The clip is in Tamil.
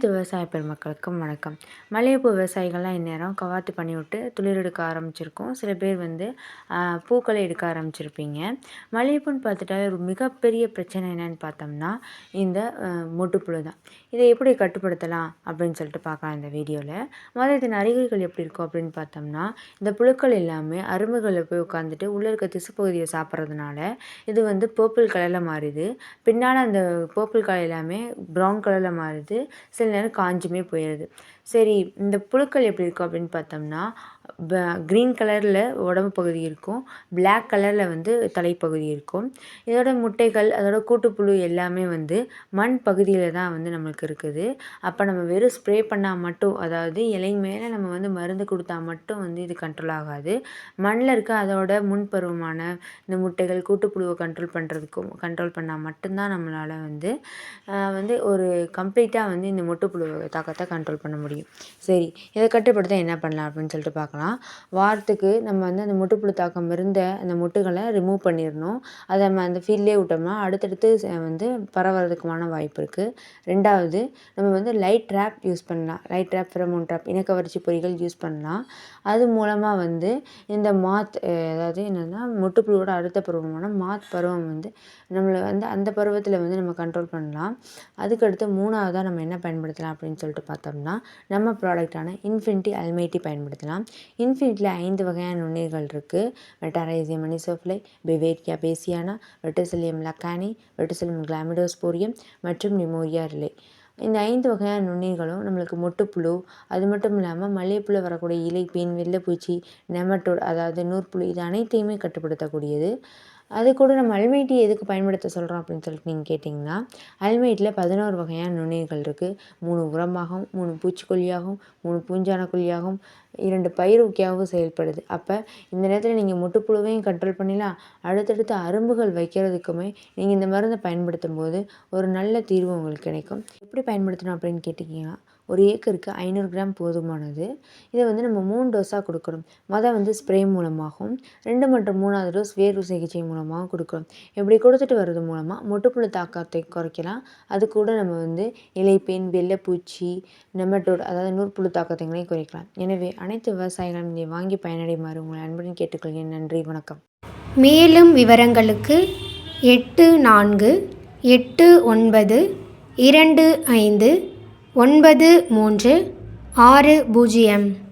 அனைத்து விவசாய பெருமக்களுக்கும் வணக்கம். மல்லிகைப்பூ விவசாயிகள்லாம் இந்நேரம் கவாத்து பண்ணி விட்டு துளிர் எடுக்க ஆரம்பிச்சிருக்கோம். சில பேர் வந்து பூக்களை எடுக்க ஆரம்பிச்சிருப்பீங்க. மல்லிகைப்பூன்னு பார்த்துட்டாலே ஒரு மிகப்பெரிய பிரச்சனை என்னன்னு பார்த்தோம்னா இந்த மொட்டுப்புழு தான். இதை எப்படி கட்டுப்படுத்தலாம் அப்படின்னு சொல்லிட்டு பார்க்கலாம் இந்த வீடியோவில். முதல்ல இதன் அறிகுறிகள் எப்படி இருக்கும் அப்படின்னு பார்த்தோம்னா, இந்த புழுக்கள் எல்லாமே அரும்புகளில் போய் உட்காந்துட்டு உள்ளே இருக்க திசு பகுதியை சாப்பிட்றதுனால இது வந்து பர்பிள் கலரில் மாறுது. பின்னால் அந்த பர்பிள் கலர் எல்லாமே ப்ரௌன் கலரில் மாறுது. சில நேரம் காஞ்சுமே போயிடுது. சரி, இந்த புழுக்கள் எப்படி இருக்கும் அப்படின்னு பார்த்தோம்னா, க்ரீன் கலரில் உடம்பு பகுதி இருக்கும், பிளாக் கலரில் வந்து தலைப்பகுதி இருக்கும். இதோட முட்டைகள், அதோட கூட்டுப்புழு எல்லாமே வந்து மண் பகுதியில் தான் வந்து நம்மளுக்கு இருக்குது. அப்போ நம்ம வெறும் ஸ்ப்ரே பண்ணால் மட்டும், அதாவது இலை மேலே நம்ம வந்து மருந்து கொடுத்தா மட்டும் வந்து இது கண்ட்ரோல் ஆகாது. மண்ணில் இருக்க அதோட முன்பருவமான இந்த முட்டைகள், கூட்டுப்புழுவை கண்ட்ரோல் பண்ணால் மட்டும்தான் நம்மளால் வந்து ஒரு கம்ப்ளீட்டாக வந்து இந்த மொட்டுப்புழு தாக்கத்தை கண்ட்ரோல் பண்ண முடியும். சரி, இதை கட்டுப்படுத்த என்ன பண்ணலாம் அப்படின்னு சொல்லிட்டு பார்க்கலாம். வாரத்துக்கு நம்ம வந்து அந்த மொட்டுப்புழு தாக்கம் இருந்த அந்த மொட்டுகளை ரிமூவ் பண்ணிடணும். அதை நம்ம அந்த ஃபீல்ட்லேயே விட்டோம்னா அடுத்தடுத்து வந்து பரவறதுக்குமான வாய்ப்பு இருக்குது. ரெண்டாவது, நம்ம வந்து லைட் ட்ராப் யூஸ் பண்ணலாம். லைட் ட்ராப், ஃபெரோமோன் ட்ராப், இனக்கவர்ச்சி பொறிகள் யூஸ் பண்ணலாம். அது மூலமாக வந்து இந்த அதாவது என்னென்னா மொட்டுப்புழுவோட அடுத்த பருவமான மாத் பருவம் வந்து நம்மளை வந்து அந்த பருவத்தில் வந்து நம்ம கண்ட்ரோல் பண்ணலாம். அதுக்கடுத்து மூணாவதாக நம்ம என்ன பயன்படுத்தலாம் அப்படின்னு சொல்லிட்டு பார்த்தோம்னா, நம்ம ப்ராடக்டான இன்ஃபினிட்டி அல்மைட்டி பயன்படுத்தலாம். இன்ஃபினிட்டியில் 5 வகையான நுண்ணுயிர்கள் இருக்குது. Metarhizium அனிசோஃபிலை, Beauveria பேசியானா, Verticillium Lakhani, Verticillium கிளாமிடோஸ்போரியம் மற்றும் நிமோரியா ரிலே. இந்த 5 வகையான நுண்ணுயிர்களும் நம்மளுக்கு மொட்டுப்புழு, அது மட்டும் இல்லாமல் மல்லிகைப்பூல வரக்கூடிய இலைப்பேன், வெள்ளைப்பூச்சி, நெமட்டோட் அதாவது நூற்புழு, இது அனைத்தையுமே கட்டுப்படுத்தக்கூடியது. அது கூட நம்ம அல்மைட்டி எதுக்கு பயன்படுத்த சொல்கிறோம் அப்படின்னு சொல்லிட்டு நீங்கள் கேட்டிங்கன்னா, அல்மைட்டியில் 11 வகையான நுண்ணுயிர்கள் இருக்குது. 3 உரமாகவும், 3 பூச்சிக்கொல்லியாகவும், 3 பூஞ்சான கொல்லியாகவும், 2 பயிரூக்கியாகவும் செயல்படுது. அப்போ இந்த நேரத்தில் நீங்கள் மொட்டுப்புழுவையும் கண்ட்ரோல் பண்ணிடலாம். அடுத்தடுத்து அரும்புகள் வைக்கிறதுக்குமே நீங்கள் இந்த மருந்தை பயன்படுத்தும் போது ஒரு நல்ல தீர்வு உங்களுக்கு கிடைக்கும். எப்படி பயன்படுத்தணும் அப்படின்னு கேட்டிங்கன்னா, ஒரு ஏக்கருக்கு 500 கிராம் போதுமானது. இதை வந்து நம்ம 3 டோஸாக கொடுக்கணும். வந்து ஸ்ப்ரே மூலமாகவும், 2 மற்றும் 3வது டோஸ் வேர்வு சிகிச்சை மூலமாகவும் கொடுக்கணும். இப்படி கொடுத்துட்டு வர்றது மூலமாக மொட்டுப்புழு தாக்கத்தை குறைக்கலாம். அது கூட நம்ம வந்து இலைப்பேன், வெள்ளைப்பூச்சி, நெமட்டோட் அதாவது நூற்புழு தாக்கத்தைங்களையும் குறைக்கலாம். எனவே அனைத்து விவசாயிகளும் இதை வாங்கி பயனடைமாறு உங்களை அன்புடன் கேட்டுக்கொள்கிறேன். நன்றி, வணக்கம். மேலும் விவரங்களுக்கு 8489259360